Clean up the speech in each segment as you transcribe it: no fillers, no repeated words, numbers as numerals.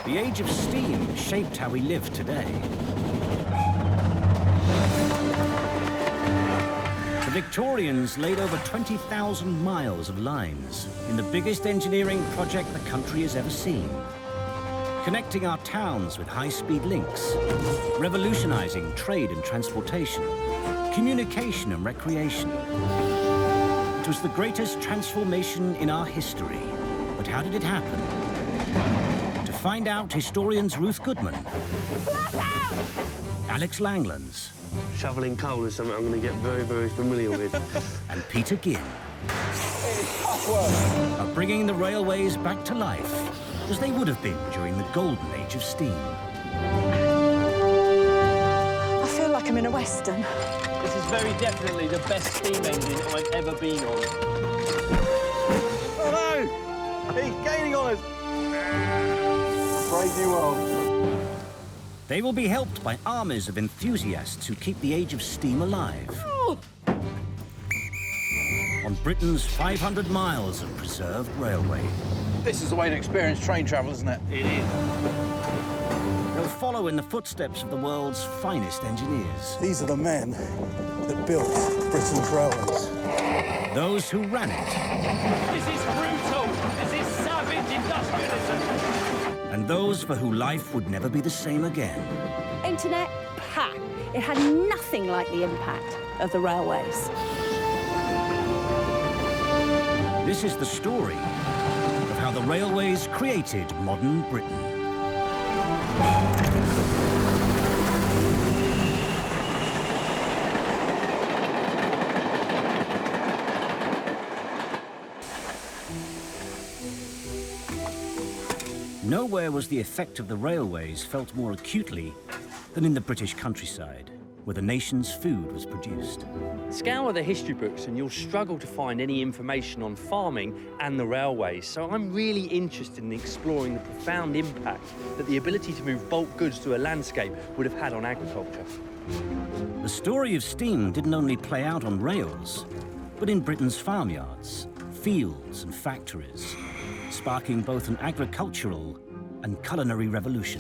The age of steam shaped how we live today. The Victorians laid over 20,000 miles of lines in the biggest engineering project the country has ever seen, connecting our towns with high-speed links, revolutionizing trade and transportation, communication and recreation. It was the greatest transformation in our history. But how did it happen? To find out, historians Ruth Goodman, Alex Langlands, shoveling coal is something I'm going to get very, very familiar with. and Peter Ginn are bringing the railways back to life as they would have been during the golden age of steam. I feel like I'm in a Western. This is very definitely the best steam engine I've ever been on. Oh no! He's gaining on us! Brave new world. They will be helped by armies of enthusiasts who keep the age of steam alive. Oh. On Britain's 500 miles of preserved railway. This is the way to experience train travel, isn't it? It is. They'll follow in the footsteps of the world's finest engineers. These are the men that built Britain's railways. Those who ran it. This is brutal. This is savage industrialism. And those for who life would never be the same again. Internet, pah! It had nothing like the impact of the railways. This is the story of how the railways created modern Britain. Nowhere was the effect of the railways felt more acutely than in the British countryside, where the nation's food was produced. Scour the history books and you'll struggle to find any information on farming and the railways, so I'm really interested in exploring the profound impact that the ability to move bulk goods through a landscape would have had on agriculture. The story of steam didn't only play out on rails, but in Britain's farmyards, fields and factories, sparking both an agricultural and culinary revolution.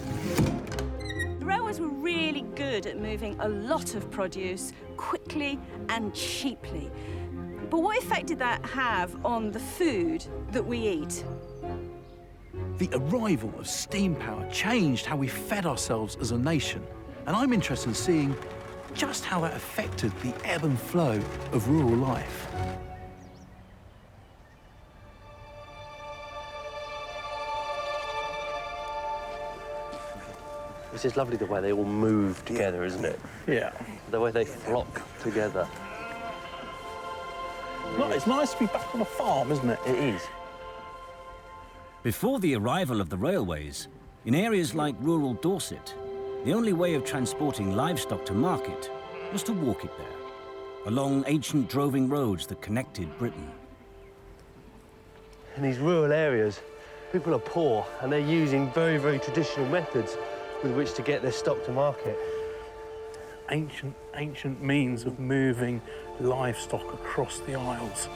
The railways were really good at moving a lot of produce quickly and cheaply. But what effect did that have on the food that we eat? The arrival of steam power changed how we fed ourselves as a nation. And I'm interested in seeing just how that affected the ebb and flow of rural life. This is lovely the way they all move together, isn't it? Yeah. The way they flock together. No, it's nice to be back on a farm, isn't it? It is. Before the arrival of the railways, in areas like rural Dorset, the only way of transporting livestock to market was to walk it there, along ancient droving roads that connected Britain. In these rural areas, people are poor and they're using very, very traditional methods with which to get their stock to market. Ancient means of moving livestock across the Isles.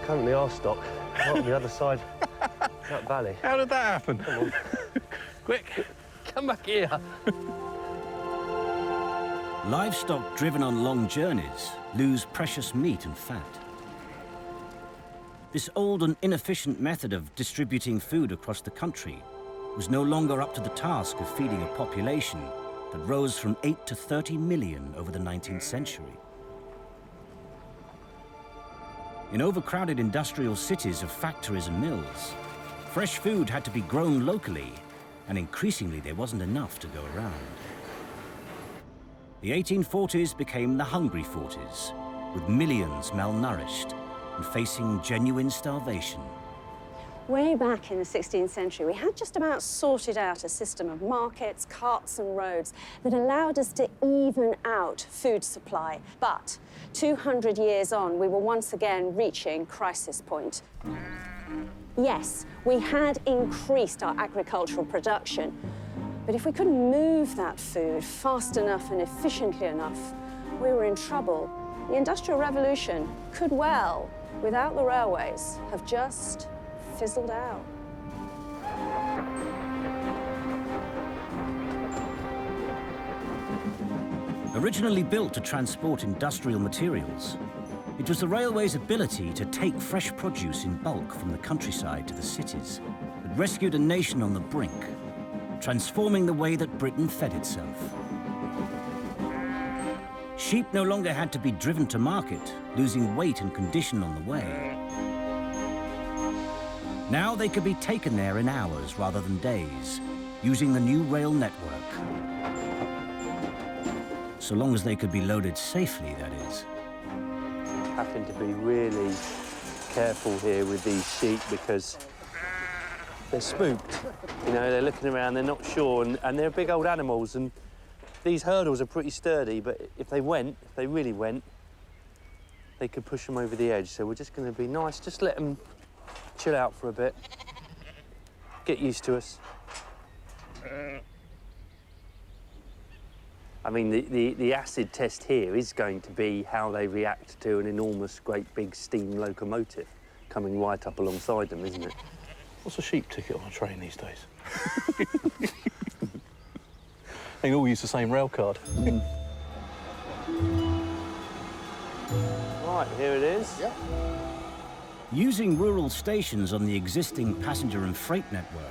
Currently our stock, right on the other side of that valley. How did that happen? Come on. Quick. Come back here. Livestock driven on long journeys lose precious meat and fat. This old and inefficient method of distributing food across the country was no longer up to the task of feeding a population that rose from 8 to 30 million over the 19th century. In overcrowded industrial cities of factories and mills, fresh food had to be grown locally, and increasingly there wasn't enough to go around. The 1840s became the hungry 40s, with millions malnourished and facing genuine starvation. Way back in the 16th century, we had just about sorted out a system of markets, carts and roads that allowed us to even out food supply. But 200 years on, we were once again reaching crisis point. Yes, we had increased our agricultural production, but if we couldn't move that food fast enough and efficiently enough, we were in trouble. The Industrial Revolution could well, without the railways, have just fizzled out. Originally built to transport industrial materials, it was the railway's ability to take fresh produce in bulk from the countryside to the cities that rescued a nation on the brink, transforming the way that Britain fed itself. Sheep no longer had to be driven to market, losing weight and condition on the way. Now they could be taken there in hours rather than days, using the new rail network. So long as they could be loaded safely, that is. Having to be really careful here with these sheep because they're spooked. You know, they're looking around, they're not sure, and they're big old animals, and these hurdles are pretty sturdy, but if they really went, they could push them over the edge. So we're just going to be nice, just let them chill out for a bit, get used to us. I mean, the acid test here is going to be how they react to an enormous, great big steam locomotive coming right up alongside them, isn't it? What's a sheep ticket on a train these days? They all use the same rail card. Right, here it is. Yeah. Using rural stations on the existing passenger and freight network,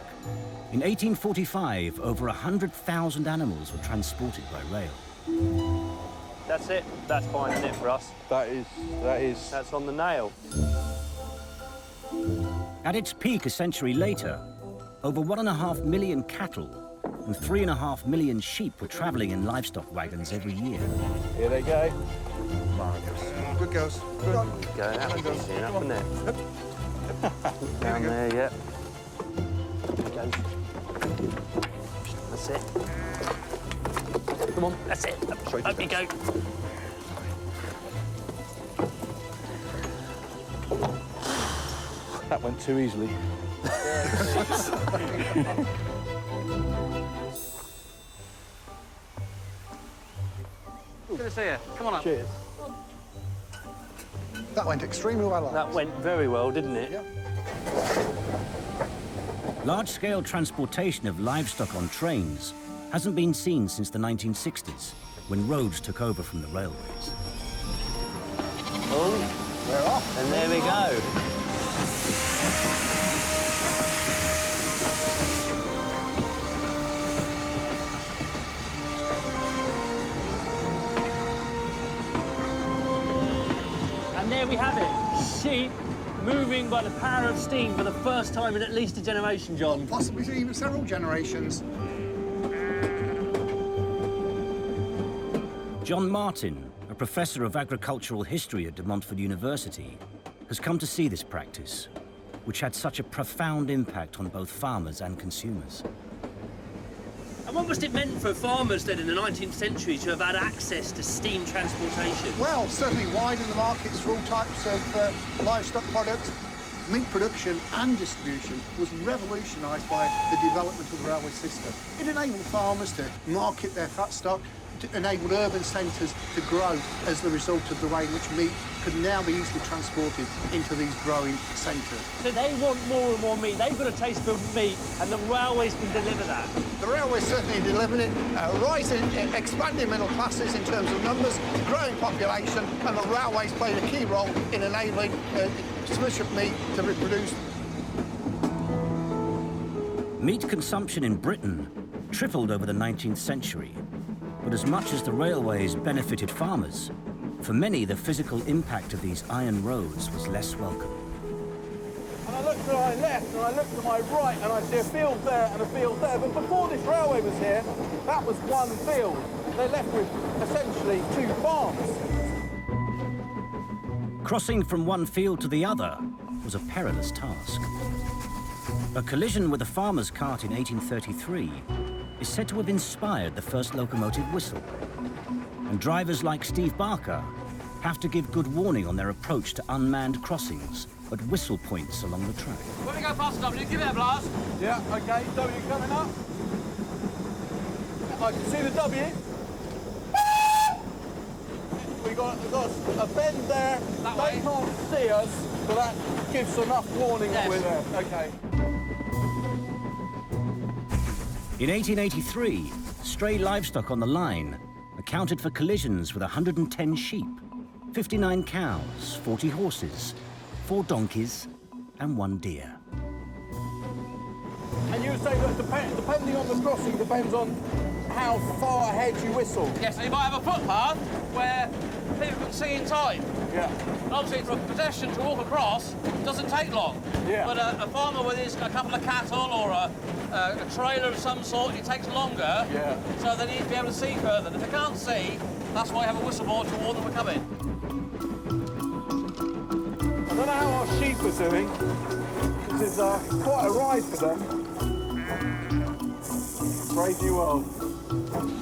in 1845, over 100,000 animals were transported by rail. That's it. That's fine, isn't it, for us? That is... That's on the nail. At its peak a century later, over 1.5 million cattle and 3.5 million sheep were travelling in livestock wagons every year. Here they go. Good girls. Good. Go, that was easy enough, wasn't it? Down there, yep. Go. That's it. Come on, that's it. Up you go. That went too easily. Good to see you. Come on up. Cheers. That went extremely well. That went very well, didn't it? Yeah. Large-scale transportation of livestock on trains hasn't been seen since the 1960s, when roads took over from the railways. Oh, We're off. and there we go. And there we have it. Sheep moving by the power of steam for the first time in at least a generation, John. Possibly even several generations. John Martin, a professor of agricultural history at De Montfort University, has come to see this practice, which had such a profound impact on both farmers and consumers. And what must it meant for farmers then in the 19th century to have had access to steam transportation? Well, certainly widen the markets for all types of livestock products. Meat production and distribution was revolutionised by the development of the railway system. It enabled farmers to market their fat stock, enabled urban centres to grow as the result of the way in which meat could now be easily transported into these growing centres. So they want more and more meat. They've got a taste for meat, and the railways can deliver that. The railway certainly delivered it, rising, expanding middle classes in terms of numbers, growing population, and the railways played a key role in enabling sufficient meat to be produced. Meat consumption in Britain tripled over the 19th century. But as much as the railways benefited farmers, for many the physical impact of these iron roads was less welcome. And I look to my left and I look to my right and I see a field there and a field there. But before this railway was here, that was one field. They're left with essentially two farms. Crossing from one field to the other was a perilous task. A collision with a farmer's cart in 1833 is said to have inspired the first locomotive whistle. And drivers like Steve Barker have to give good warning on their approach to unmanned crossings at whistle points along the track. When we go past W, give it a blast. Yeah, OK, W coming up. I can see the W. We've got a bend there. They can't see us, so that gives enough warning that we're there. OK. In 1883, stray livestock on the line, a accounted for collisions with 110 sheep, 59 cows, 40 horses, 4 donkeys, and 1 deer. And you say that depending on the crossing depends on how far ahead you whistle. Yes, so you might have a footpath where people can see in time. Yeah. Obviously, for a pedestrian to walk across doesn't take long. Yeah. But a farmer with a couple of cattle or a trailer of some sort, it takes longer. Yeah. So they need to be able to see further. And if they can't see, that's why you have a whistle board to warn them we're coming. I don't know how our sheep are doing. This is quite a ride for them. Brave you well.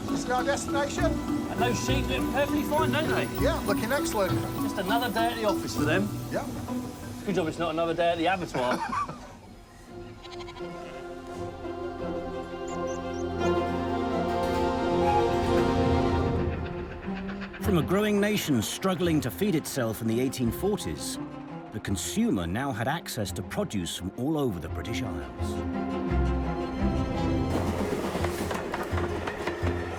This is our destination? And those sheep look perfectly fine, don't they? Yeah, looking excellent. Just another day at the office for them. Yeah. Good job it's not another day at the abattoir. From a growing nation struggling to feed itself in the 1840s, the consumer now had access to produce from all over the British Isles.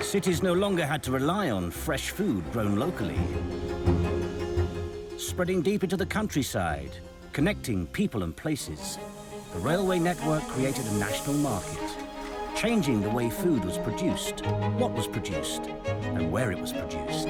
Cities no longer had to rely on fresh food grown locally. Spreading deep into the countryside, connecting people and places, the railway network created a national market, changing the way food was produced, what was produced, and where it was produced.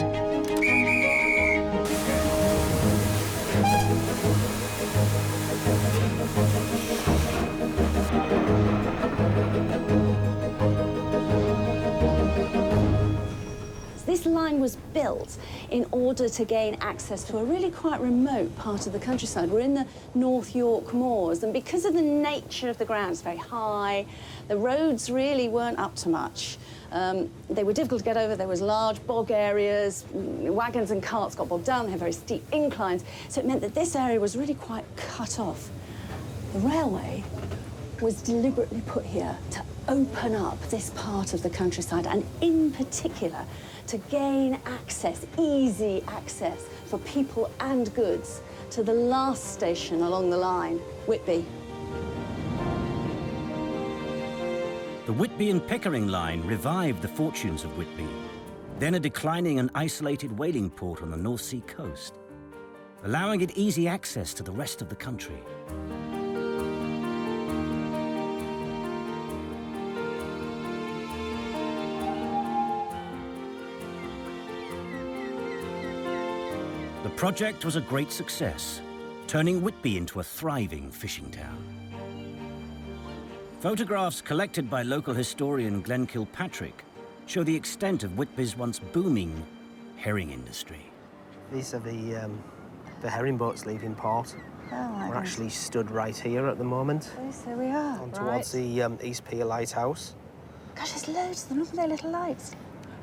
This line was built in order to gain access to a really quite remote part of the countryside. We're in the North York Moors, and because of the nature of the ground, it's very high, the roads really weren't up to much. They were difficult to get over. There was large bog areas, wagons and carts got bogged down, they had very steep inclines, so it meant that this area was really quite cut off. The railway was deliberately put here to open up this part of the countryside, and in particular, to gain access, easy access for people and goods to the last station along the line, Whitby. The Whitby and Pickering line revived the fortunes of Whitby, then a declining and isolated whaling port on the North Sea coast, allowing it easy access to the rest of the country. The project was a great success, turning Whitby into a thriving fishing town. Photographs collected by local historian Glenn Kilpatrick show the extent of Whitby's once booming herring industry. These are the herring boats leaving port. Oh, We're actually stood right here at the moment. Yes, there we are. On towards the East Pier Lighthouse. Gosh, there's loads of them. Look at their little lights.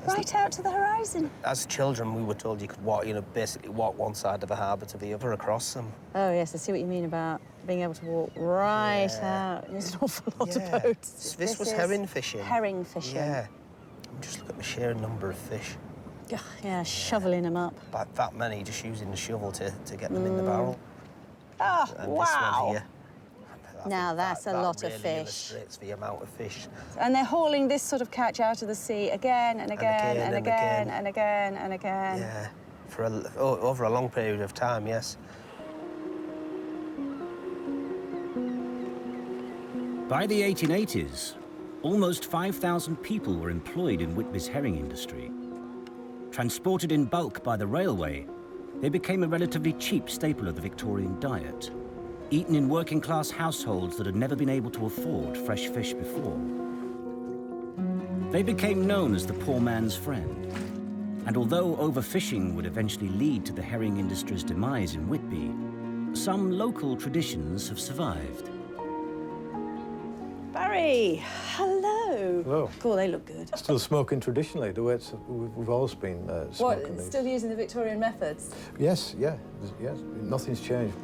Right out to the horizon. As children, we were told you could walk, basically walk one side of the harbour to the other across them. Oh, yes, I see what you mean about being able to walk right out. There's an awful lot of boats. This was herring fishing. Herring fishing. Yeah. Just look at the sheer number of fish. Yeah, shoveling them up. About that many, just using the shovel to get them in the barrel. Oh, and wow. This one here. Now, that's a lot of really fish. Illustrates the amount of fish. And they're hauling this sort of catch out of the sea again and again and again and again and again. Yeah, for over a long period of time, yes. By the 1880s, almost 5,000 people were employed in Whitby's herring industry. Transported in bulk by the railway, they became a relatively cheap staple of the Victorian diet, eaten in working-class households that had never been able to afford fresh fish before. They became known as the poor man's friend, and although overfishing would eventually lead to the herring industry's demise in Whitby, some local traditions have survived. Barry, hello. Hello. Cool, they look good. Still smoking traditionally, the way we've always been smoking. What, still using the Victorian methods? Yes, yes, nothing's changed.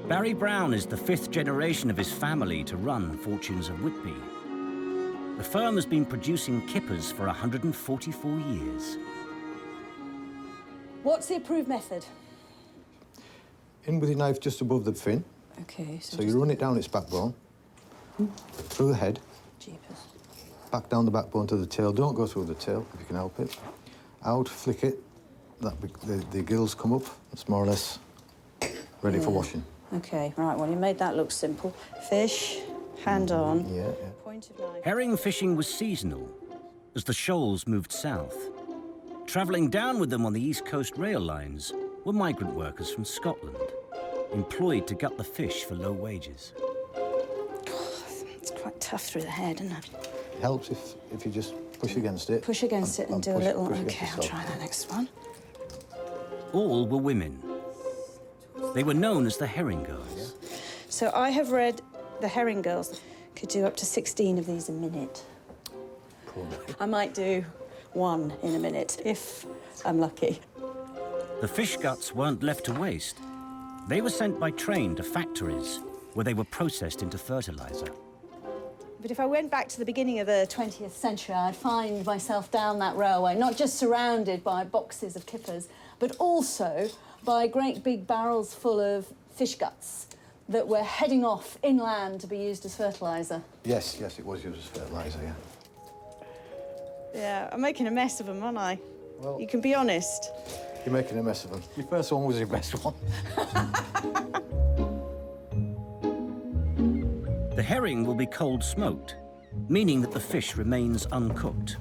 Barry Brown is the 5th generation of his family to run Fortunes of Whitby. The firm has been producing kippers for 144 years. What's the approved method? In with your knife just above the fin. Okay, so you run it down its backbone, through the head, Jeepers. back down the backbone to the tail. Don't go through the tail, if you can help it. Out, flick it. The gills come up. It's more or less ready for washing. OK, right, well, you made that look simple. Fish, hand on. Yeah. Point of knife. Herring fishing was seasonal as the shoals moved south. Travelling down with them on the East Coast rail lines were migrant workers from Scotland, employed to gut the fish for low wages. It's quite tough through the head, isn't it? It helps if you just push against it. Push against it and do a little... push OK, I'll try that next one. All were women. They were known as the herring girls. So I have read the herring girls could do up to 16 of these a minute. I might do one in a minute, if I'm lucky. The fish guts weren't left to waste. They were sent by train to factories where they were processed into fertilizer. But if I went back to the beginning of the 20th century, I'd find myself down that railway, not just surrounded by boxes of kippers, but also by great big barrels full of fish guts that were heading off inland to be used as fertilizer. Yes, it was used as fertilizer, yeah. Yeah, I'm making a mess of them, aren't I? Well, you can be honest. You're making a mess of them. Your first one was your best one. The herring will be cold smoked, meaning that the fish remains uncooked.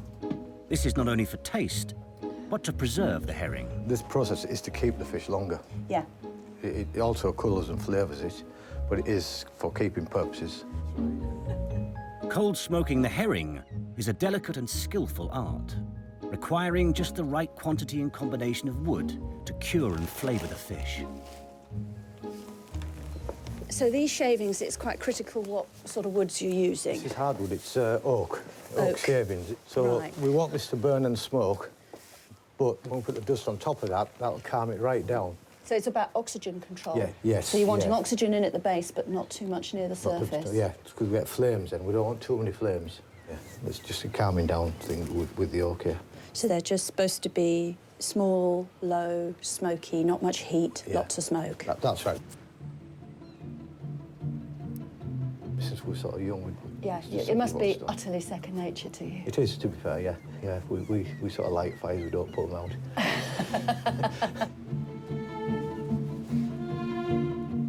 This is not only for taste, but to preserve the herring. This process is to keep the fish longer. Yeah. It also colours and flavours it, but it is for keeping purposes. Cold smoking the herring is a delicate and skillful art, requiring just the right quantity and combination of wood to cure and flavour the fish. So these shavings, it's quite critical what sort of woods you're using. This is hardwood, it's oak shavings. So right. we want this to burn and smoke, but when we put the dust on top of that, that'll calm it right down. So it's about oxygen control? Yeah, yes. So you're wanting oxygen in at the base, but not too much near the surface? Yeah, it's because we get flames then. We don't want too many flames. Yeah, it's just a calming down thing with the oak here. So they're just supposed to be small, low, smoky, not much heat, lots of smoke? That's right. Since we're sort of young, it must be utterly second nature to you. It is, to be fair, yeah. Yeah, we sort of light fires, we don't put them out.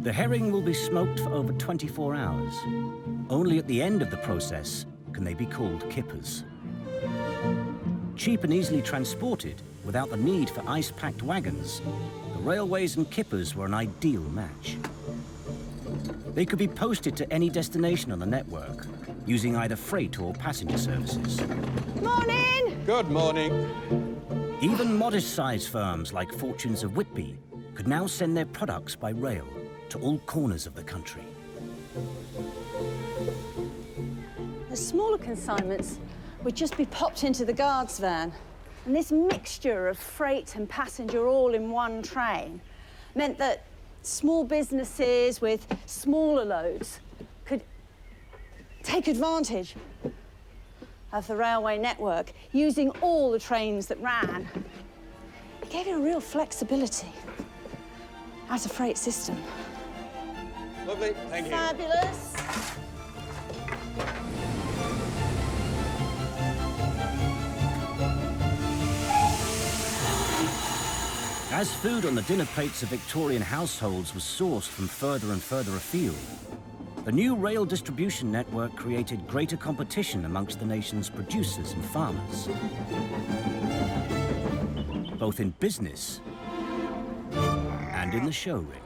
The herring will be smoked for over 24 hours. Only at the end of the process can they be called kippers. Cheap and easily transported, without the need for ice-packed wagons, the railways and kippers were an ideal match. They could be posted to any destination on the network, using either freight or passenger services. Morning! Good morning. Even modest-sized firms like Fortunes of Whitby could now send their products by rail to all corners of the country. The smaller consignments would just be popped into the guards van. And this mixture of freight and passenger all in one train meant that small businesses with smaller loads could take advantage of the railway network, using all the trains that ran. It gave it a real flexibility as a freight system. Lovely, thank you. Fabulous. As food on the dinner plates of Victorian households was sourced from further and further afield, the new rail distribution network created greater competition amongst the nation's producers and farmers, both in business and in the show ring.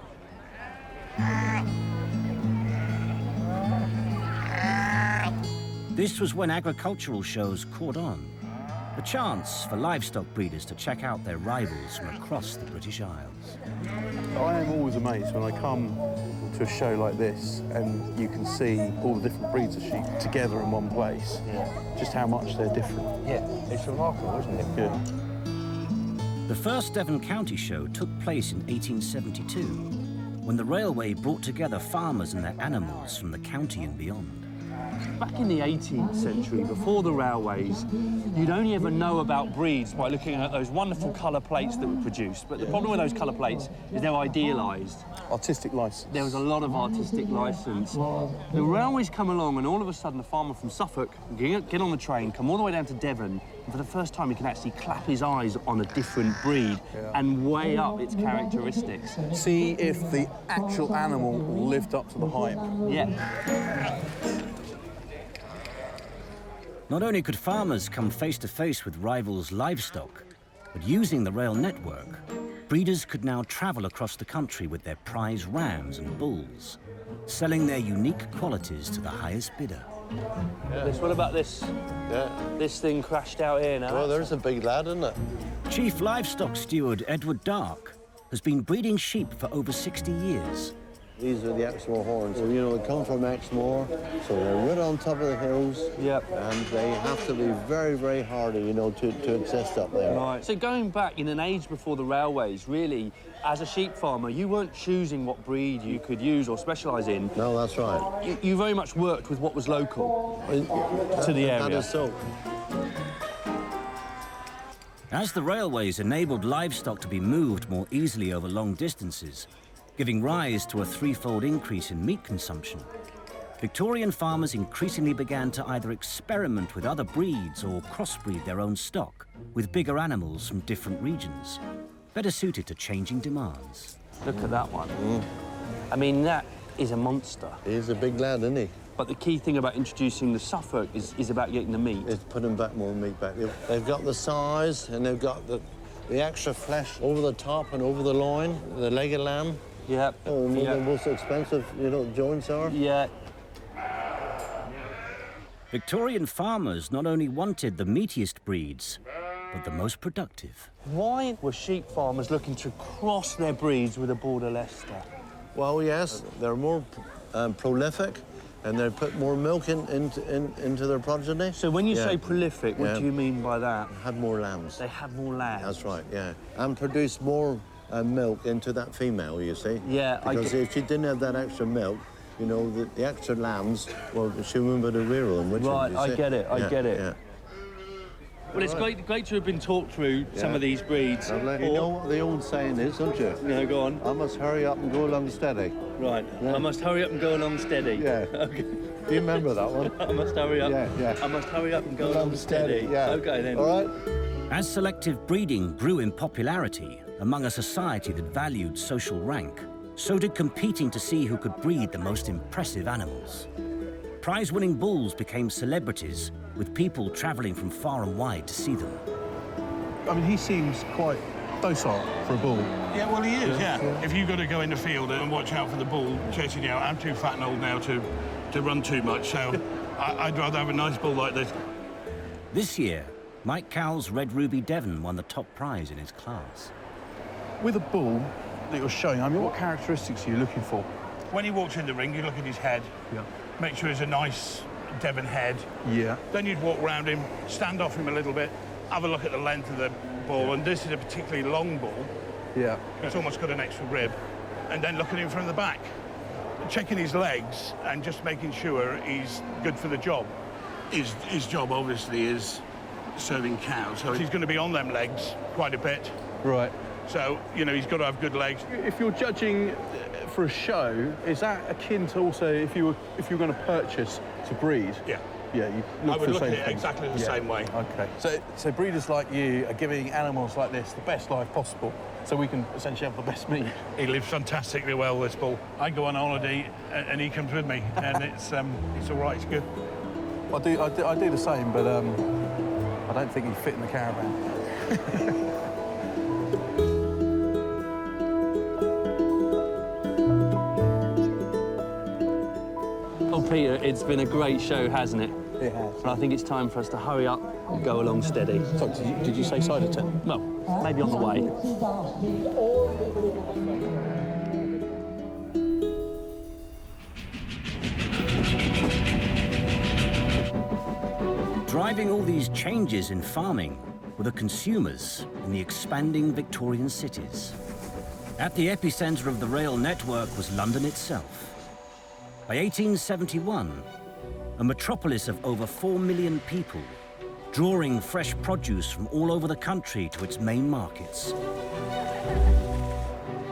This was when agricultural shows caught on, a chance for livestock breeders to check out their rivals from across the British Isles. I am always amazed when I come to a show like this and you can see all the different breeds of sheep together in one place, just how much they're different. Yeah, it's remarkable, isn't it? Yeah. The first Devon County show took place in 1872, when the railway brought together farmers and their animals from the county and beyond. Back in the 18th century, before the railways, you'd only ever know about breeds by looking at those wonderful colour plates that were produced. But the problem with those colour plates is they're idealised. Artistic licence. There was a lot of artistic licence. The railways come along, and all of a sudden, a farmer from Suffolk can get on the train, come all the way down to Devon, and for the first time, he can actually clap his eyes on a different breed and weigh up its characteristics. See if the actual animal lived up to the hype. Yeah. Not only could farmers come face to face with rivals' livestock, but using the rail network, breeders could now travel across the country with their prize rams and bulls, selling their unique qualities to the highest bidder. What about this? This thing crashed out here now. Well, there's a big lad, isn't it? Chief Livestock Steward Edward Dark has been breeding sheep for over 60 years. These are the Exmoor horns. So, you know, they come from Exmoor, so they're right on top of the hills. Yep. And they have to be very, very hardy, you know, to exist up there. Right. So going back in an age before the railways, really, as a sheep farmer, you weren't choosing what breed you could use or specialise in. No, that's right. You very much worked with what was local to the area. That is so. As the railways enabled livestock to be moved more easily over long distances, giving rise to a threefold increase in meat consumption, Victorian farmers increasingly began to either experiment with other breeds or crossbreed their own stock with bigger animals from different regions, better suited to changing demands. Look at that one. I mean, that is a monster. He's a big lad, isn't he? But the key thing about introducing the Suffolk is about getting the meat. It's putting back more meat back. They've got the size and they've got the extra flesh over the top and over the loin, the leg of lamb. Yeah. Oh, one of the most expensive, you know, joints are. Yeah. Victorian farmers not only wanted the meatiest breeds, but the most productive. Why were sheep farmers looking to cross their breeds with a Border Leicester? Well, yes, they're more prolific, and they put more milk into their progeny. So when you say prolific, what do you mean by that? Had more lambs. They had more lambs. That's right, yeah. And produced more milk into that female, you see. Yeah, because if she didn't have that extra milk, you know, the extra lambs, well, she wouldn't be able to rear them, would she? Right, I get it, I get it. Yeah. Well, it's great to have been talked through some of these breeds. You know what the old saying is, don't you? No, go on. I must hurry up and go along steady. Right, I must hurry up and go along steady. Yeah. Okay. Do you remember that one? I must hurry up. Yeah. I must hurry up and go along steady. Yeah. Okay, then. All right. As selective breeding grew in popularity among a society that valued social rank, so did competing to see who could breed the most impressive animals. Prize-winning bulls became celebrities, with people travelling from far and wide to see them. I mean, he seems quite docile for a bull. Yeah, well, he is, yeah. If you've got to go in the field and watch out for the bull chasing you out, I'm too fat and old now to run too much, so I'd rather have a nice bull like this. This year, Mike Cowell's Red Ruby Devon won the top prize in his class. With a bull that you're showing, I mean, what characteristics are you looking for? When he walks in the ring, you look at his head, make sure he's a nice Devon head. Yeah. Then you'd walk round him, stand off him a little bit, have a look at the length of the bull, and this is a particularly long bull. Yeah. It's almost got an extra rib. And then look at him from the back, checking his legs and just making sure he's good for the job. His job, obviously, is serving cows, so he's going to be on them legs quite a bit. Right. So, you know, he's got to have good legs. If you're judging for a show, is that akin to also if you were going to purchase to breed? Yeah. Yeah, you look I would for the look same at it thing. exactly the same way. Okay. So breeders like you are giving animals like this the best life possible, so we can essentially have the best meat. He lives fantastically well, this bull. I go on holiday and he comes with me, and it's all right, it's good. I do the same, but I don't think he'd fit in the caravan. Well, Peter, it's been a great show, hasn't it? It has. And I think it's time for us to hurry up and go along steady. So, did you say cider tin? Well, maybe on the way. Driving all these changes in farming were the consumers in the expanding Victorian cities. At the epicentre of the rail network was London itself. By 1871, a metropolis of over 4 million people, drawing fresh produce from all over the country to its main markets.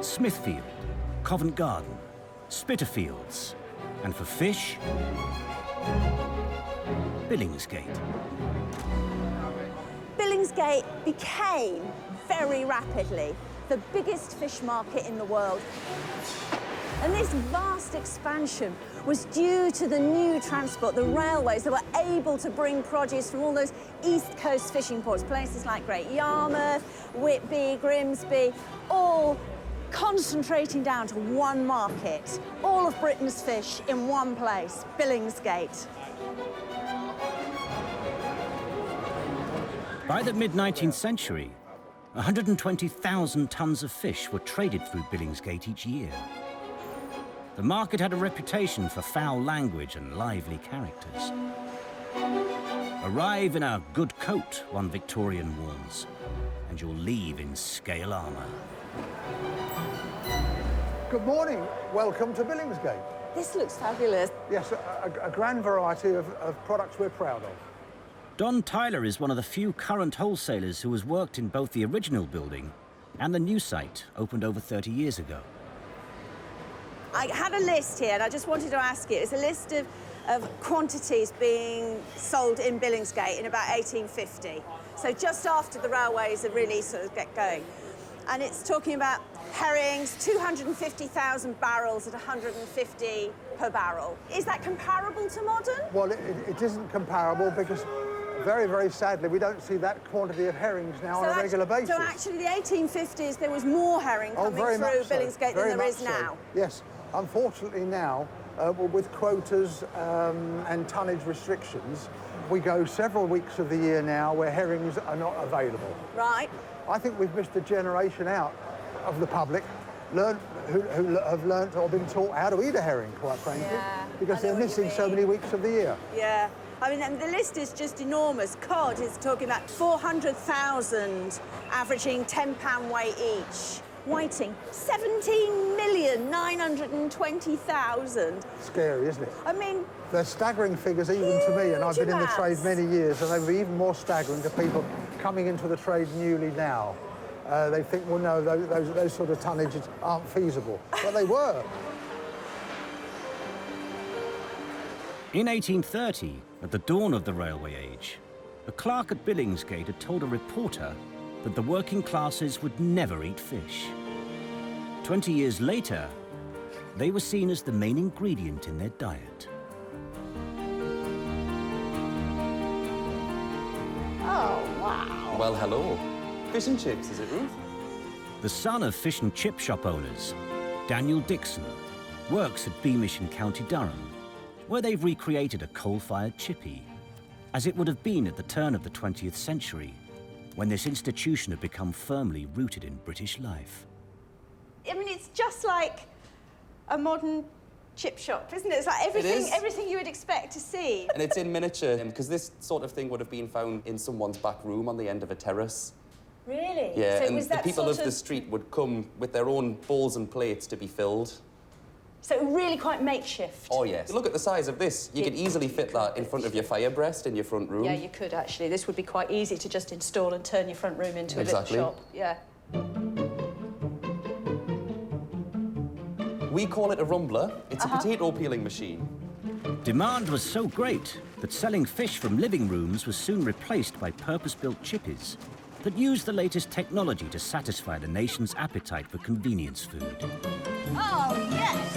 Smithfield, Covent Garden, Spitalfields, and for fish, Billingsgate. Billingsgate became, very rapidly, the biggest fish market in the world. And this vast expansion was due to the new transport, the railways that were able to bring produce from all those East Coast fishing ports, places like Great Yarmouth, Whitby, Grimsby, all concentrating down to one market. All of Britain's fish in one place, Billingsgate. By the mid-19th century, 120,000 tons of fish were traded through Billingsgate each year. The market had a reputation for foul language and lively characters. Arrive in a good coat, one Victorian warns, and you'll leave in scale armour. Good morning. Welcome to Billingsgate. This looks fabulous. Yes, a grand variety of products we're proud of. Don Tyler is one of the few current wholesalers who has worked in both the original building and the new site, opened over 30 years ago. I had a list here, and I just wanted to ask you. It's a list of quantities being sold in Billingsgate in about 1850. So just after the railways have really sort of get going. And it's talking about herrings, 250,000 barrels at 150 per barrel. Is that comparable to modern? Well, it isn't comparable because, very, very sadly, we don't see that quantity of herrings now on a regular basis. So actually, the 1850s, there was more herring coming through Billingsgate than there is now. Yes. Unfortunately now, with quotas and tonnage restrictions, we go several weeks of the year now where herrings are not available. Right. I think we've missed a generation out of the public who have learnt or been taught how to eat a herring, quite frankly, because they're missing so many weeks of the year. Yeah. I mean, and the list is just enormous. Cod is talking about 400,000, averaging £10 weight each. Whiting, 17,920,000. Scary, isn't it? I mean... They're staggering figures even to me, and I've been in the trade many years, and they would be even more staggering to people coming into the trade newly now. They think, well, no, those sort of tonnages aren't feasible. But they were. In 1830, at the dawn of the railway age, a clerk at Billingsgate had told a reporter that the working classes would never eat fish. 20 years later, they were seen as the main ingredient in their diet. Oh, wow. Well, hello. Fish and chips, is it, Ruth? The son of fish and chip shop owners, Daniel Dixon, works at Beamish in County Durham, where they've recreated a coal-fired chippy, as it would have been at the turn of the 20th century, when this institution had become firmly rooted in British life. I mean, it's just like a modern chip shop, isn't it? It's like everything you would expect to see. And it's in miniature, because this sort of thing would have been found in someone's back room on the end of a terrace. Really? Yeah, so and was the that people sort of the street would come with their own bowls and plates to be filled. So really quite makeshift. Oh, yes. Look at the size of this. You could easily fit that in front of your fire breast in your front room. Yeah, you could, actually. This would be quite easy to just install and turn your front room into a little shop. Yeah. We call it a rumbler. It's a potato peeling machine. Demand was so great that selling fish from living rooms was soon replaced by purpose-built chippies that used the latest technology to satisfy the nation's appetite for convenience food. Oh, yes!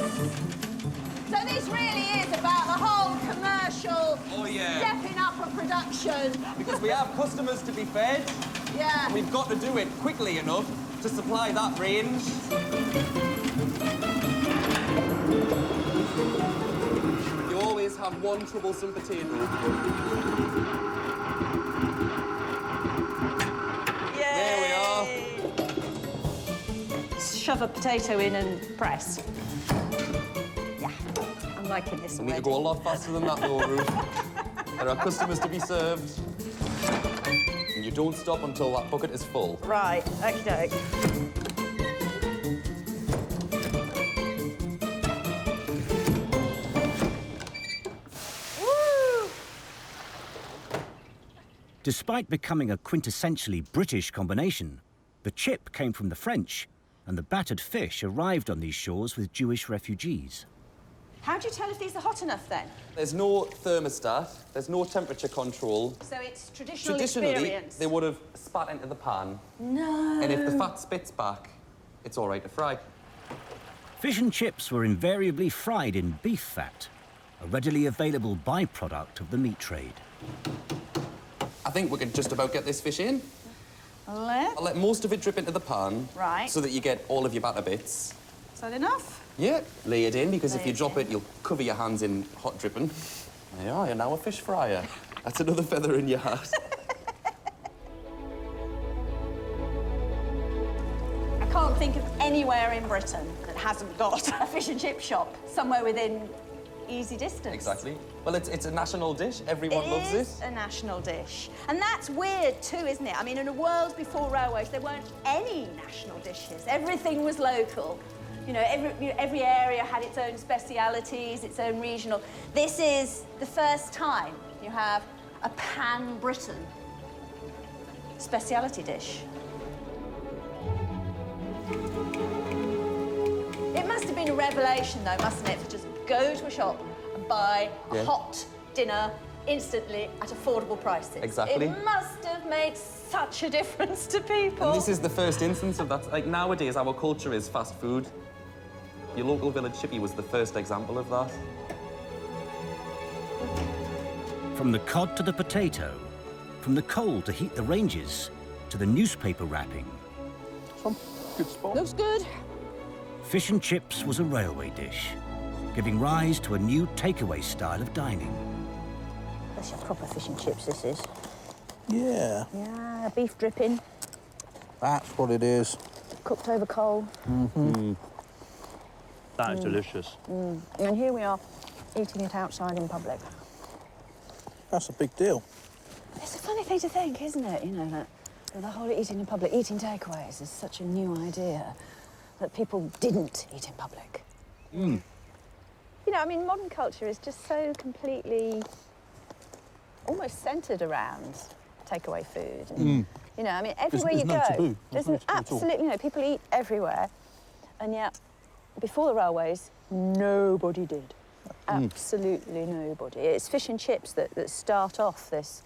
So this really is about the whole commercial stepping up of production. Because we have customers to be fed. Yeah. And we've got to do it quickly enough to supply that range. You always have one troublesome potato. There we are. Shove a potato in and press. Yeah, I'm liking this We need already. to go a lot faster than that, though, Ruth. There are customers to be served. And you don't stop until that bucket is full. Right, okey-doke. Woo! Despite becoming a quintessentially British combination, the chip came from the French, and the battered fish arrived on these shores with Jewish refugees. How do you tell if these are hot enough, then? There's no thermostat, there's no temperature control. So it's traditional Traditionally, experience? they would have spat into the pan. No. And if the fat spits back, it's all right to fry. Fish and chips were invariably fried in beef fat, a readily available byproduct of the meat trade. I think we can just about get this fish in. I'll let most of it drip into the pan. Right. So that you get all of your batter bits. Is that enough? Yeah, lay it in, because if Lay you it drop in. it, you'll cover your hands in hot dripping. There you are, you're now a fish fryer. That's another feather in your hat. I can't think of anywhere in Britain that hasn't got a fish and chip shop somewhere within easy distance. Exactly. Well, it's a national dish. Everyone loves it. It is a national dish. And that's weird too, isn't it? I mean, in a world before railways, there weren't any national dishes. Everything was local. You know, every area had its own specialities, its own regional. This is the first time you have a pan-Britain speciality dish. It must have been a revelation, though, mustn't it, to just go to a shop and buy a hot dinner instantly at affordable prices. Exactly. It must have made such a difference to people. And this is the first instance of that. Like, nowadays, our culture is fast food. Your local village chippy was the first example of that. From the cod to the potato, from the coal to heat the ranges, to the newspaper wrapping. Some good spot. Looks good. Fish and chips was a railway dish, giving rise to a new takeaway style of dining. That's your proper fish and chips, this is. Yeah. Yeah, beef dripping, That's what it is. cooked over coal. Mm-hmm. That is delicious. And here we are, eating it outside in public. That's a big deal. It's a funny thing to think, isn't it? You know, that the whole eating in public, eating takeaways is such a new idea, that people didn't eat in public. You know, I mean, modern culture is just so completely, almost centred around takeaway food. And, you know, I mean, everywhere you no go, taboo. there's no an taboo at all. absolute, you know, people eat everywhere, and yet, before the railways, nobody did. Absolutely nobody. It's fish and chips that start off this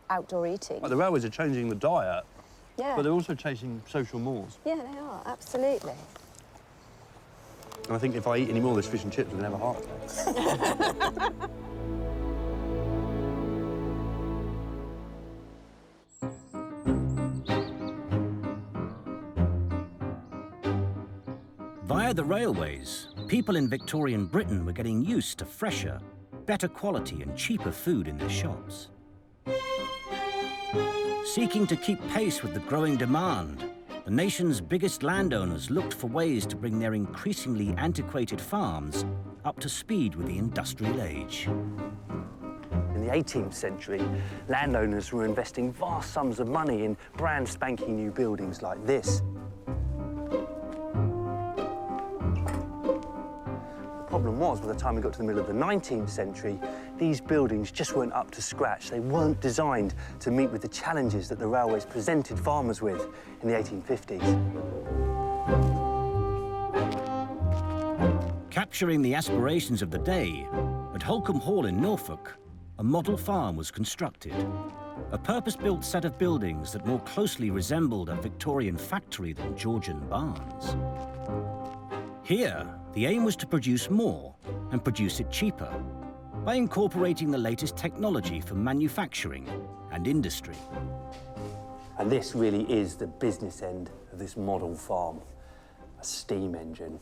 outdoor eating. Well, the railways are changing the diet, Yeah. but they're also changing social mores. Yeah, they are, absolutely. And I think if I eat any more of this fish and chips, I'm going to have a heart attack. Via the railways, people in Victorian Britain were getting used to fresher, better quality and cheaper food in their shops. Seeking to keep pace with the growing demand, the nation's biggest landowners looked for ways to bring their increasingly antiquated farms up to speed with the industrial age. In the 18th century, landowners were investing vast sums of money in brand spanking new buildings like this. The problem was, by the time we got to the middle of the 19th century, these buildings just weren't up to scratch. They weren't designed to meet with the challenges that the railways presented farmers with in the 1850s. Capturing the aspirations of the day, at Holcombe Hall in Norfolk, a model farm was constructed. A purpose-built set of buildings that more closely resembled a Victorian factory than Georgian barns. Here, the aim was to produce more and produce it cheaper by incorporating the latest technology for manufacturing and industry. And this really is the business end of this model farm, a steam engine.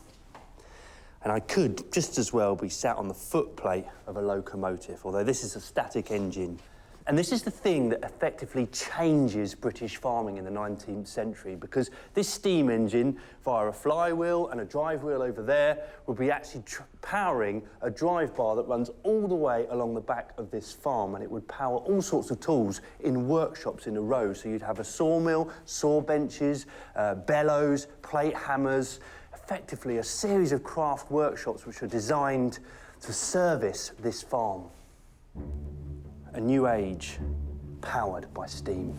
And I could just as well be sat on the footplate of a locomotive, although this is a static engine. And this is the thing that effectively changes British farming in the 19th century, because this steam engine, via a flywheel and a drive wheel over there, will be actually powering a drive bar that runs all the way along the back of this farm, and it would power all sorts of tools in workshops in a row. So you'd have a sawmill, saw benches, bellows, plate hammers, effectively a series of craft workshops which are designed to service this farm. A new age powered by steam.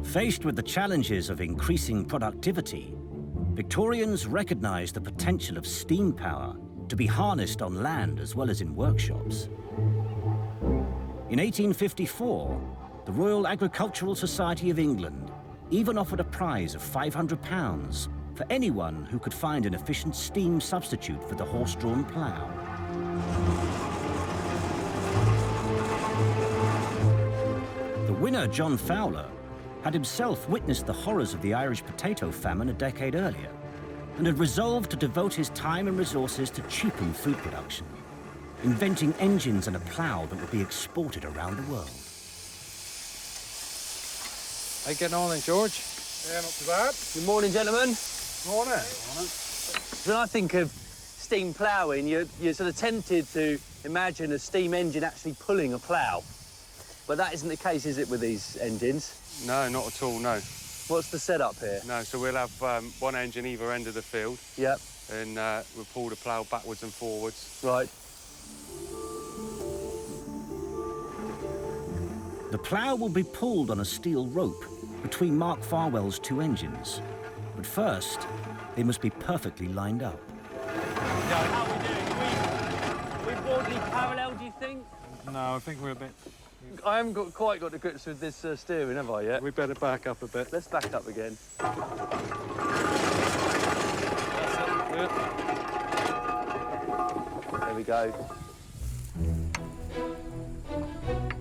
Faced with the challenges of increasing productivity, Victorians recognised the potential of steam power to be harnessed on land as well as in workshops. In 1854, the Royal Agricultural Society of England even offered a prize of £500 for anyone who could find an efficient steam substitute for the horse-drawn plough. The winner, John Fowler, had himself witnessed the horrors of the Irish potato famine a decade earlier and had resolved to devote his time and resources to cheapen food production, inventing engines and a plough that would be exported around the world. How you getting on then, George? Yeah, not too bad. Good morning, gentlemen. Morning. When I think of steam ploughing, you're sort of tempted to imagine a steam engine actually pulling a plough. But that isn't the case, is it, with these engines? No, not at all, no. What's the setup here? No, so we'll have one engine either end of the field. Yep. And we'll pull the plough backwards and forwards. Right. The plough will be pulled on a steel rope between Mark Farwell's two engines. But first, they must be perfectly lined up. How are we doing? Are we broadly parallel, do you think? No, I think we're a bit... I haven't quite got to grips with this steering, have I, yet? We better back up a bit. Let's back up again. There we go.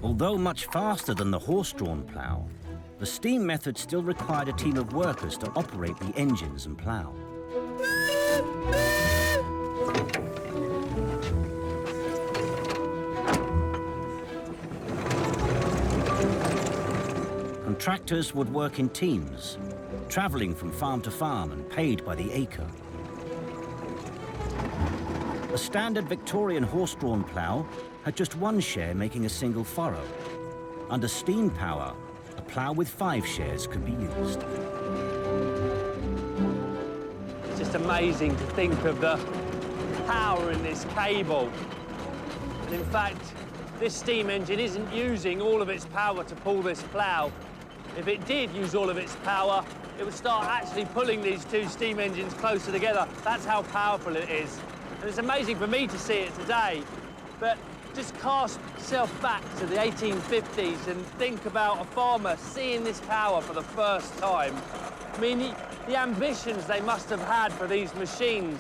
Although much faster than the horse-drawn plough, the steam method still required a team of workers to operate the engines and plough. Contractors would work in teams, travelling from farm to farm and paid by the acre. A standard Victorian horse-drawn plough had just one share making a single furrow. Under steam power, a plough with 5 shares could be used. It's just amazing to think of the power in this cable. And in fact, this steam engine isn't using all of its power to pull this plough. If it did use all of its power, it would start actually pulling these two steam engines closer together. That's how powerful it is. And it's amazing for me to see it today, but just cast yourself back to the 1850s and think about a farmer seeing this power for the first time. I mean, the ambitions they must have had for these machines,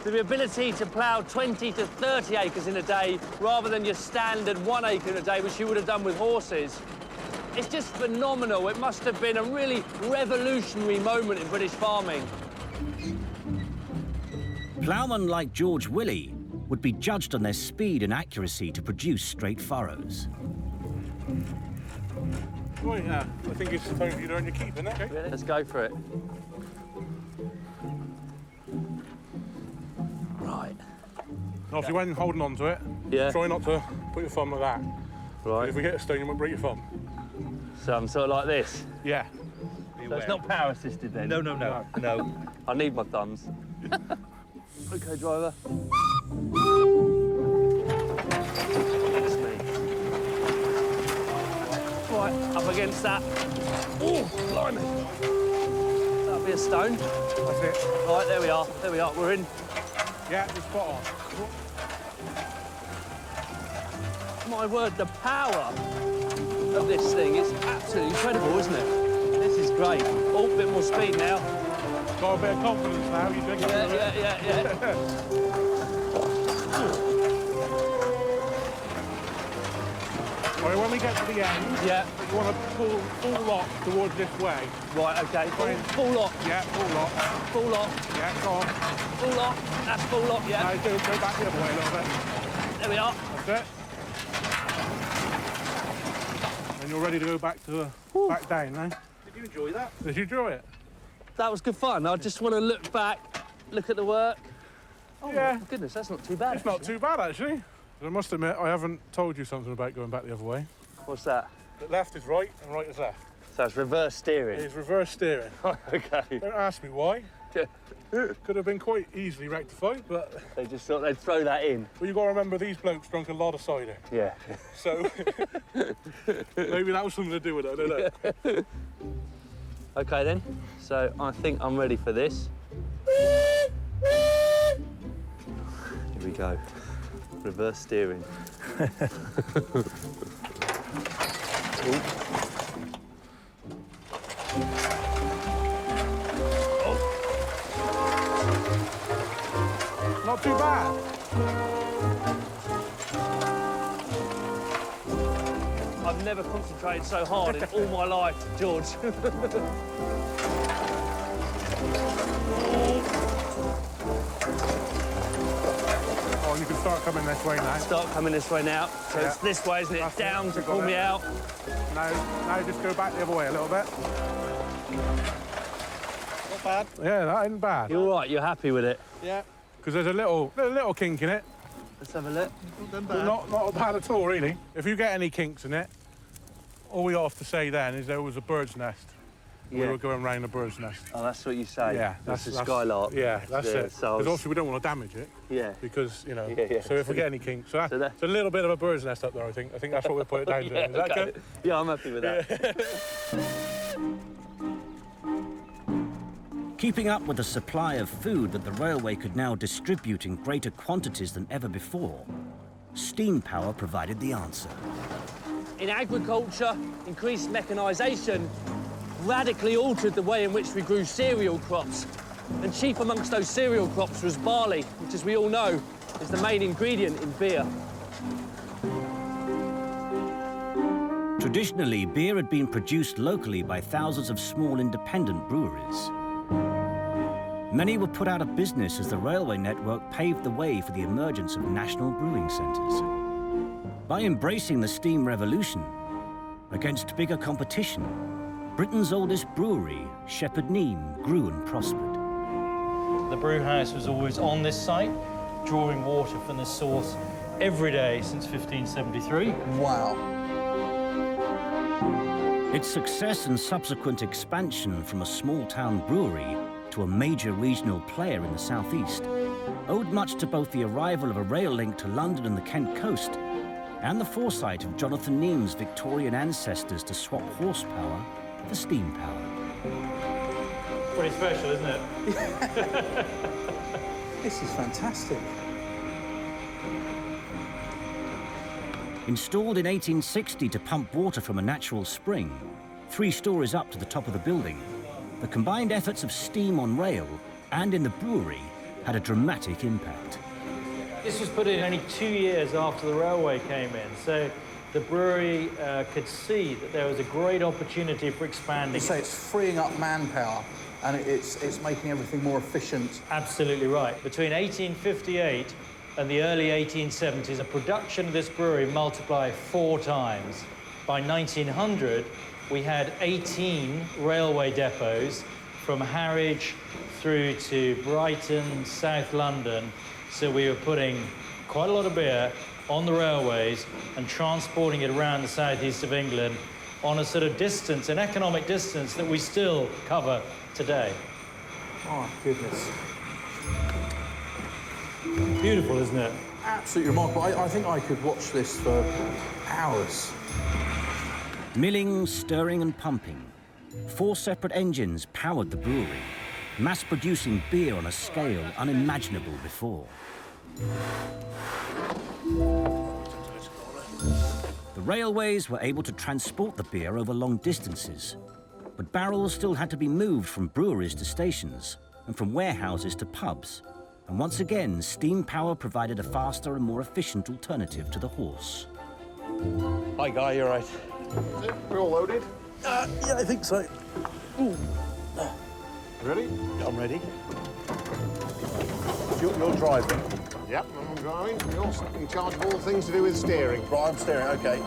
the ability to plough 20 to 30 acres in a day rather than your standard 1 acre in a day, which you would have done with horses. It's just phenomenal. It must have been a really revolutionary moment in British farming. Ploughmen like George Willey would be judged on their speed and accuracy to produce straight furrows. Right, yeah. I think it's time for you to earn your keep, isn't it? Okay. Really? Let's go for it. Right. Now, if you went holding on to it, try not to put your thumb like that. Right. If we hit a stone, you might break your thumb. So I'm sort of like this? Yeah. So it's not power assisted then? No, no, no. No. I need my thumbs. OK, driver. That's me. Right, up against that. Oh, blimey. That'll be a stone. That's it. Right, there we are. There we are. We're in. Yeah, it's spot on. My word, the power of this thing is absolutely incredible, isn't it? This is great. Oh, a bit more speed now. Got a bit of confidence now, you think? Yeah. Right, when we get to the end, you want to pull full lock towards this way. Right, OK. Full lock. Yeah, full lock. Full lock. Yeah, go on. Full lock. That's full lock, yeah. Now go back the other way a little bit. There we are. That's it. And you're ready to go back to back down now. Did you enjoy that? Did you enjoy it? That was good fun. I just want to look back, look at the work. Oh, yeah. My goodness, that's not too bad. It's not too bad, actually. I must admit, I haven't told you something about going back the other way. What's that? The left is right and right is left. So it's reverse steering? It's reverse steering. OK. Don't ask me why. Could have been quite easily rectified, but... They just thought they'd throw that in. Well, you've got to remember, these blokes drunk a lot of cider. Yeah. So, maybe that was something to do with it, I don't know. OK, then. So, I think I'm ready for this. Here we go. Reverse steering. Not too bad. I've never concentrated so hard in all my life, George. Oh, you can start coming this way now. Start coming this way now. So Yeah. it's this way, isn't it? That's Down it. to Got pull it. me out. Now just go back the other way a little bit. Not bad. Yeah, that isn't bad. You're all right, you're happy with it? Yeah. Because there's a little kink in it. Let's have a look. But not bad at all, really. If you get any kinks in it, all we have to say then is there was a bird's nest. We Yeah. were going round a bird's nest. Oh, that's what you say? Yeah, That's a skylark. Yeah, that's it. So Because obviously we don't want to damage it. Yeah. Because, you know, Yeah. so if we get any kinks, so it's a little bit of a bird's nest up there, I think. I think that's what we'll put it down to. Is that Okay. good? Yeah, I'm happy with that. Keeping up with the supply of food that the railway could now distribute in greater quantities than ever before, steam power provided the answer. In agriculture, increased mechanisation radically altered the way in which we grew cereal crops. And chief amongst those cereal crops was barley, which, as we all know, is the main ingredient in beer. Traditionally, beer had been produced locally by thousands of small independent breweries. Many were put out of business as the railway network paved the way for the emergence of national brewing centres. By embracing the steam revolution, against bigger competition, Britain's oldest brewery, Shepherd Neame, grew and prospered. The brew house was always on this site, drawing water from this source every day since 1573. Wow. Its success and subsequent expansion from a small-town brewery to a major regional player in the southeast owed much to both the arrival of a rail link to London and the Kent coast and the foresight of Jonathan Neame's Victorian ancestors to swap horsepower for steam power. Pretty special, isn't it? This is fantastic. Installed in 1860 to pump water from a natural spring, 3 stories up to the top of the building, the combined efforts of steam on rail and in the brewery had a dramatic impact. This was put in only 2 years after the railway came in, so the brewery could see that there was a great opportunity for expanding. You say it's freeing up manpower and it's making everything more efficient. Absolutely right. Between 1858 and the early 1870s, the production of this brewery multiplied 4 times. By 1900, we had 18 railway depots from Harwich through to Brighton, South London. So we were putting quite a lot of beer on the railways and transporting it around the southeast of England on a sort of distance, an economic distance that we still cover today. Oh, goodness. Beautiful, isn't it? Absolutely remarkable. I think I could watch this for hours. Milling, stirring and pumping. 4 separate engines powered the brewery, mass-producing beer on a scale unimaginable before. The railways were able to transport the beer over long distances, but barrels still had to be moved from breweries to stations and from warehouses to pubs. And once again, steam power provided a faster and more efficient alternative to the horse. Hi, Guy, you all right? We're all loaded? Yeah, I think so. Ready? I'm ready. You're driving. Yep, I'm driving. You're in charge of all things to do with steering. Right, I'm steering, OK.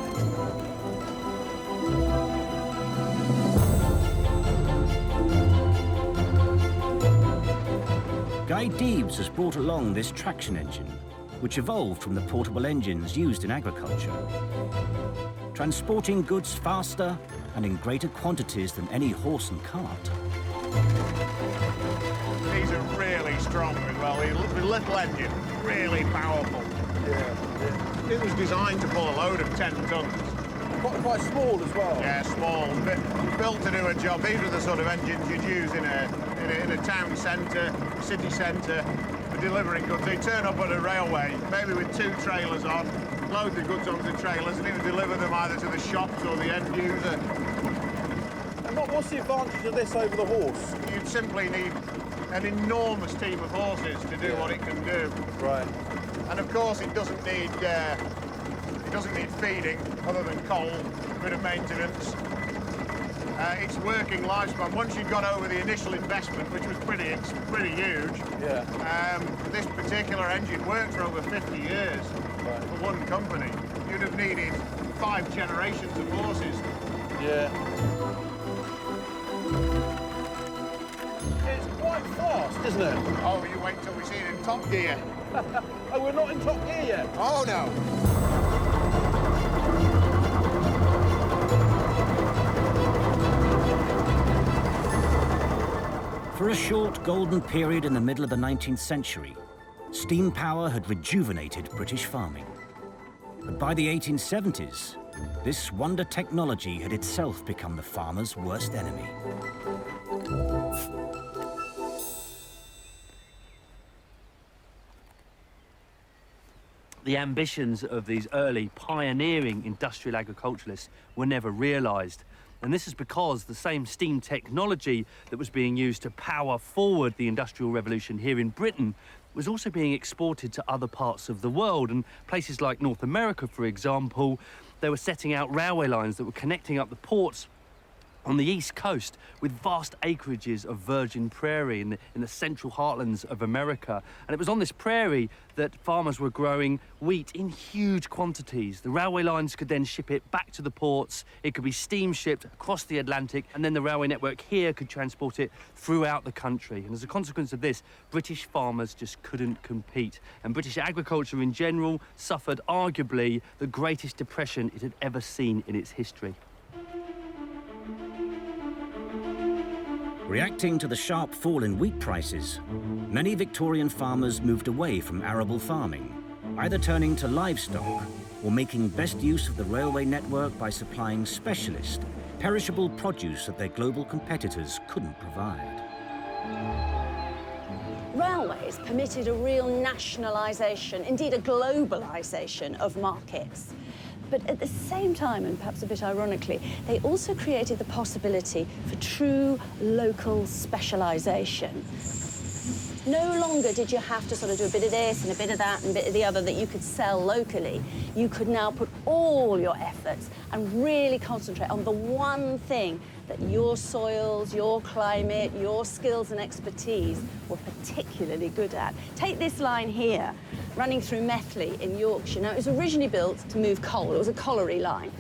Guy Deebs has brought along this traction engine, which evolved from the portable engines used in agriculture. Transporting goods faster and in greater quantities than any horse and cart, These are really strong as well. The little engine, really powerful. Yeah. It was designed to pull a load of 10 tons. Quite small as well. Yeah, small. Built to do a job. These are the sort of engines you'd use in a town centre, city centre, for delivering goods. They turn up at a railway, maybe with 2 trailers on, load the goods onto the trailers, and it would deliver them either to the shops or the end user. And what's the advantage of this over the horse? You'd simply need an enormous team of horses to do what it can do. Right. And of course, it doesn't need feeding other than coal, a bit of maintenance. Its working lifespan, once you've got over the initial investment, which was pretty huge, this particular engine worked for over 50 years for one company. You'd have needed 5 generations of horses. Yeah. It's quite fast, isn't it? Oh, you wait till we see it in top gear. Oh, we're not in top gear yet? Oh, no. For a short golden period in the middle of the 19th century, steam power had rejuvenated British farming. But by the 1870s, this wonder technology had itself become the farmer's worst enemy. The ambitions of these early pioneering industrial agriculturalists were never realised. And this is because the same steam technology that was being used to power forward the Industrial Revolution here in Britain was also being exported to other parts of the world. And places like North America, for example, they were setting out railway lines that were connecting up the ports on the east coast with vast acreages of virgin prairie in the central heartlands of America. And it was on this prairie that farmers were growing wheat in huge quantities. The railway lines could then ship it back to the ports. It could be steam shipped across the Atlantic, and then the railway network here could transport it throughout the country. And as a consequence of this, British farmers just couldn't compete. And British agriculture in general suffered arguably the greatest depression it had ever seen in its history. Reacting to the sharp fall in wheat prices, many Victorian farmers moved away from arable farming, either turning to livestock or making best use of the railway network by supplying specialist, perishable produce that their global competitors couldn't provide. Railways permitted a real nationalisation, indeed a globalisation of markets. But at the same time, and perhaps a bit ironically, they also created the possibility for true local specialisation. No longer did you have to sort of do a bit of this and a bit of that and a bit of the other that you could sell locally. You could now put all your efforts and really concentrate on the one thing that your soils, your climate, your skills and expertise were particularly good at. Take this line here, running through Methley in Yorkshire. Now, it was originally built to move coal. It was a colliery line.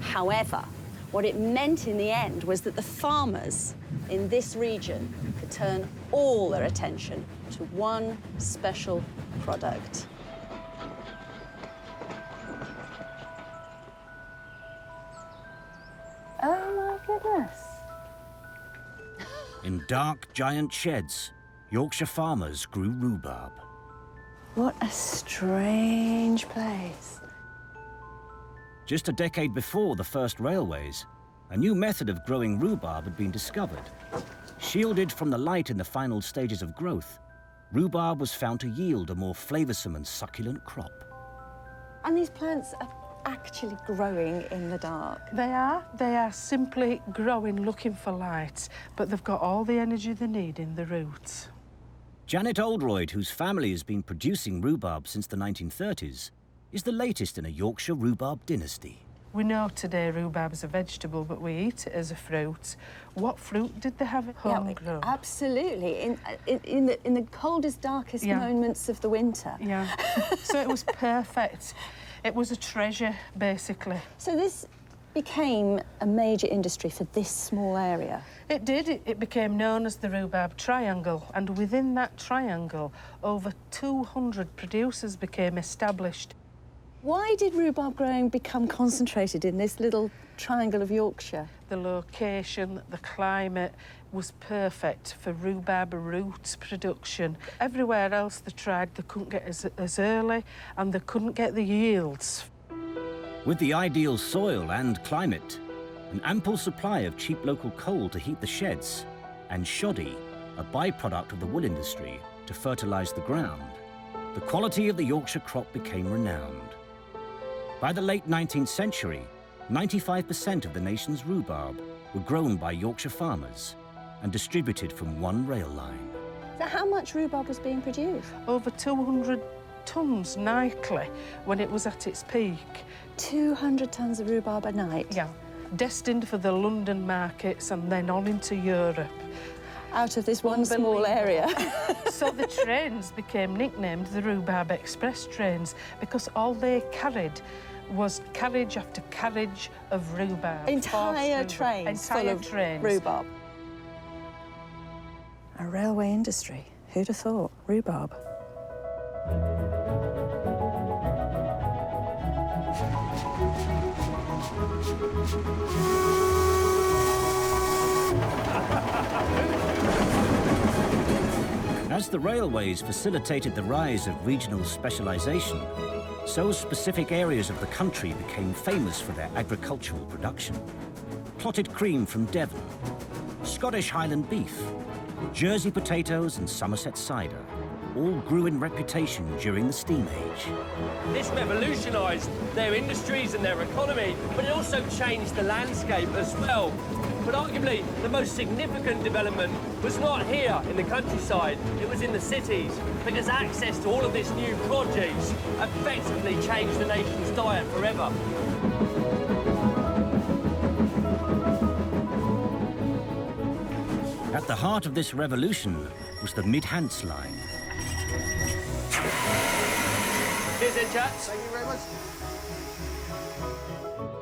However, what it meant in the end was that the farmers in this region could turn all their attention to one special product. Oh, my goodness. In dark, giant sheds, Yorkshire farmers grew rhubarb. What a strange place. Just a decade before the first railways, a new method of growing rhubarb had been discovered. Shielded from the light in the final stages of growth, rhubarb was found to yield a more flavoursome and succulent crop. And these plants are actually growing in the dark. They are simply growing, looking for light, but they've got all the energy they need in the roots. Janet Oldroyd, whose family has been producing rhubarb since the 1930s, is the latest in a Yorkshire rhubarb dynasty. We know today rhubarb is a vegetable, but we eat it as a fruit. What fruit did they have at home? Yeah, absolutely. In the coldest, darkest moments of the winter. Yeah. So it was perfect. It was a treasure, basically. So this became a major industry for this small area. It did. It became known as the Rhubarb Triangle, and within that triangle, over 200 producers became established. Why did rhubarb growing become concentrated in this little triangle of Yorkshire? The location, the climate was perfect for rhubarb root production. Everywhere else they tried, they couldn't get as early and they couldn't get the yields. With the ideal soil and climate, an ample supply of cheap local coal to heat the sheds, and shoddy, a byproduct of the wool industry, to fertilise the ground, the quality of the Yorkshire crop became renowned. By the late 19th century, 95% of the nation's rhubarb were grown by Yorkshire farmers and distributed from one rail line. So how much rhubarb was being produced? Over 200 tonnes nightly when it was at its peak. 200 tonnes of rhubarb a night? Yeah. Destined for the London markets and then on into Europe. Out of this one small area. So the trains became nicknamed the Rhubarb Express trains because all they carried was carriage after carriage of rhubarb. Entire trains full of rhubarb. A railway industry. Who'd have thought? Rhubarb. As the railways facilitated the rise of regional specialisation, so specific areas of the country became famous for their agricultural production. Clotted cream from Devon, Scottish Highland beef, Jersey potatoes and Somerset cider all grew in reputation during the steam age. This revolutionised their industries and their economy, but it also changed the landscape as well. But arguably, the most significant development was not here in the countryside, it was in the cities, because access to all of this new produce effectively changed the nation's diet forever. At the heart of this revolution was the Mid-Hants line. Cheers then, chaps. Thank you very much.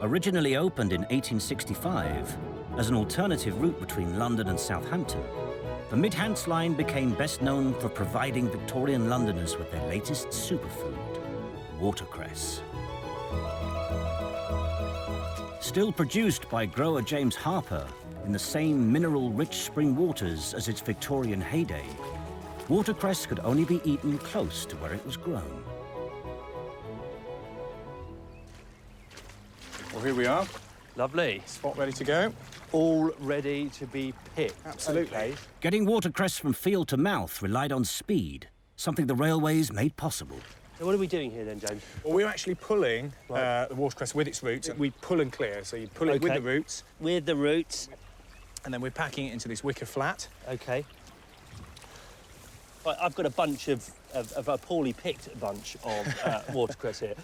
Originally opened in 1865 as an alternative route between London and Southampton, the Mid-Hants line became best known for providing Victorian Londoners with their latest superfood, watercress. Still produced by grower James Harper in the same mineral-rich spring waters as its Victorian heyday, watercress could only be eaten close to where it was grown. Well, here we are. Lovely. Spot ready to go. All ready to be picked. Absolutely. Okay. Getting watercress from field to mouth relied on speed, something the railways made possible. So what are we doing here then, James? Well, we're actually pulling the watercress with its roots. We pull and clear, so you pull it with the roots. With the roots. And then we're packing it into this wicker flat. OK. Right, I've got a bunch of a poorly picked bunch of watercress here.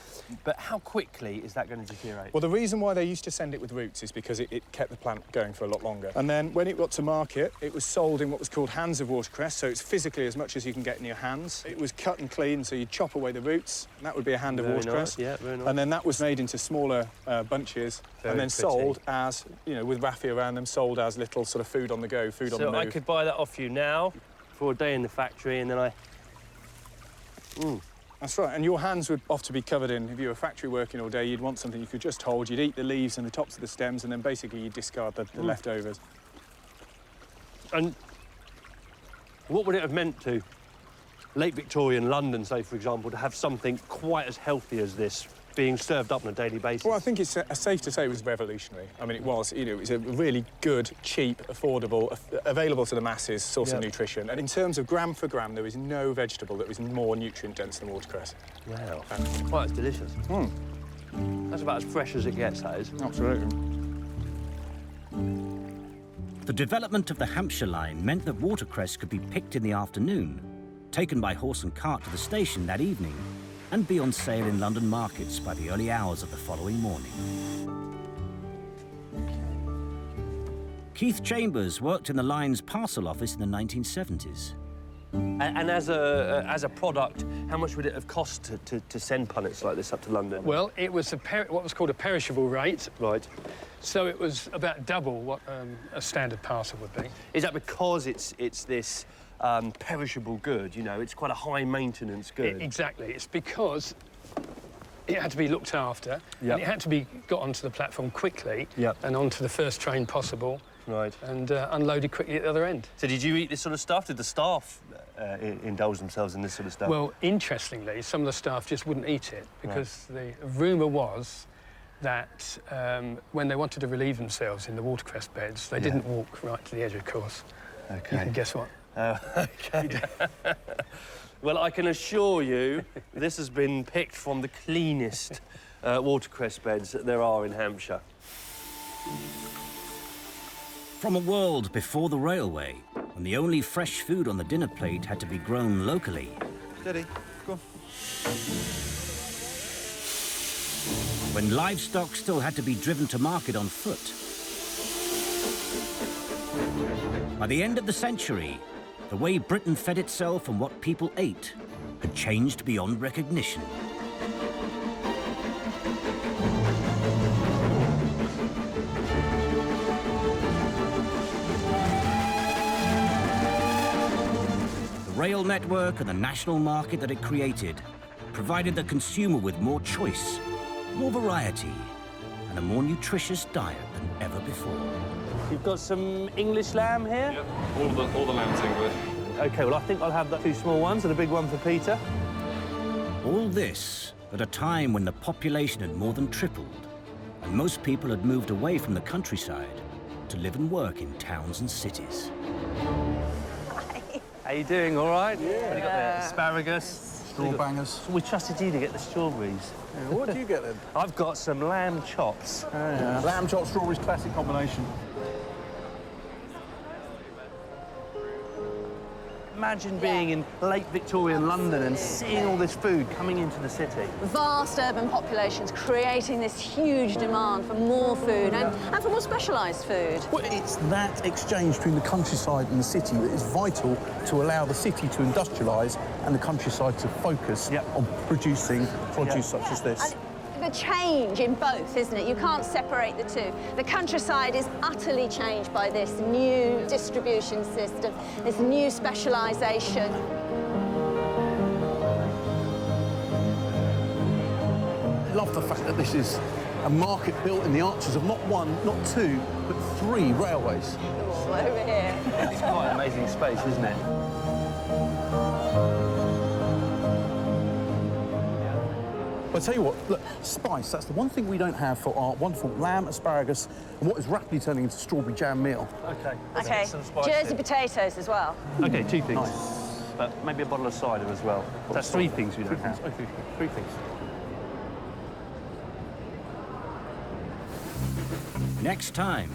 But how quickly is that going to deteriorate? Well, the reason why they used to send it with roots is because it kept the plant going for a lot longer. And then when it got to market, it was sold in what was called hands of watercress, so it's physically as much as you can get in your hands. It was cut and clean, so you'd chop away the roots, and that would be a hand of watercress. Nice. Yeah, very nice. And then that was made into smaller bunches, and then sold as, you know, with raffia around them, sold as little sort of food on the go, food on the move. So I could buy that off you now for a day in the factory, and then I... That's right, and your hands would often be covered in, if you were factory working all day, you'd want something you could just hold, you'd eat the leaves and the tops of the stems, and then basically you'd discard the leftovers. And what would it have meant to late Victorian London, say, for example, to have something quite as healthy as this being served up on a daily basis? Well, I think it's safe to say it was revolutionary. I mean, it was, you know, it was a really good, cheap, affordable, available to the masses source of nutrition. And in terms of gram for gram, there is no vegetable that was more nutrient-dense than watercress. Wow. Well, it's delicious. That's about as fresh as it gets, that is. Absolutely. The development of the Hampshire line meant that watercress could be picked in the afternoon, taken by horse and cart to the station that evening, and be on sale in London markets by the early hours of the following morning. Keith Chambers worked in the line's parcel office in the 1970s. And as a product, how much would it have cost to send punnets like this up to London? Well, it was what was called a perishable rate. Right. So it was about double what a standard parcel would be. Is that because it's this perishable good, you know, it's quite a high-maintenance good? Exactly. It's because it had to be looked after, Yep. and it had to be got onto the platform quickly and onto the first train possible. Right. And unloaded quickly at the other end. So did you eat this sort of stuff? Did the staff indulge themselves in this sort of stuff? Well, interestingly, some of the staff just wouldn't eat it because the rumour was that when they wanted to relieve themselves in the watercress beds, they didn't walk right to the edge, of course. OK. You can guess what? OK. Well, I can assure you this has been picked from the cleanest watercress beds that there are in Hampshire. From a world before the railway, when the only fresh food on the dinner plate had to be grown locally. Steady, go on. When livestock still had to be driven to market on foot. By the end of the century, the way Britain fed itself and what people ate had changed beyond recognition. The rail network and the national market that it created provided the consumer with more choice, more variety, and a more nutritious diet than ever before. You've got some English lamb here? Yep, all the lamb's English. OK, well, I think I'll have the 2 small ones and a big one for Peter. All this at a time when the population had more than tripled, and most people had moved away from the countryside to live and work in towns and cities. How you doing, all right? Yeah. What have you got there? Asparagus. Straw bangers. We trusted you to get the strawberries. Yeah, what do you get then? I've got some lamb chops. Lamb chop, strawberries, classic combination. Imagine being in late Victorian London and seeing all this food coming into the city. Vast urban populations creating this huge demand for more food and for more specialised food. Well, it's that exchange between the countryside and the city that is vital to allow the city to industrialise and the countryside to focus on producing produce such as this. The change in both, isn't it? You can't separate the two. The countryside is utterly changed by this new distribution system, this new specialisation. I love the fact that this is a market built in the arches of not 1, not 2, but 3 railways. Oh, over here. It's quite an amazing space, isn't it? I'll tell you what, look, spice, that's the one thing we don't have for our wonderful lamb, asparagus, and what is rapidly turning into strawberry jam meal. OK. OK, Jersey potatoes as well. OK, 2 things. Nice. But maybe a bottle of cider as well. That's 3 things we don't have. Okay, 3 things. Next time,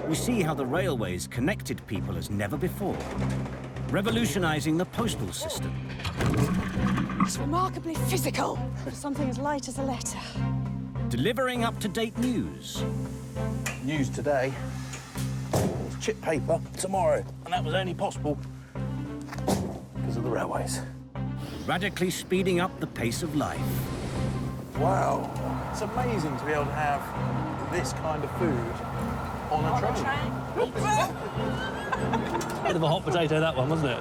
we see how the railways connected people as never before, revolutionising the postal system. It's remarkably physical for something as light as a letter. Delivering up-to-date news. News today, chip paper tomorrow, and that was only possible because of the railways. Radically speeding up the pace of life. Wow, it's amazing to be able to have this kind of food on a train. Bit of a hot potato, that one, wasn't it?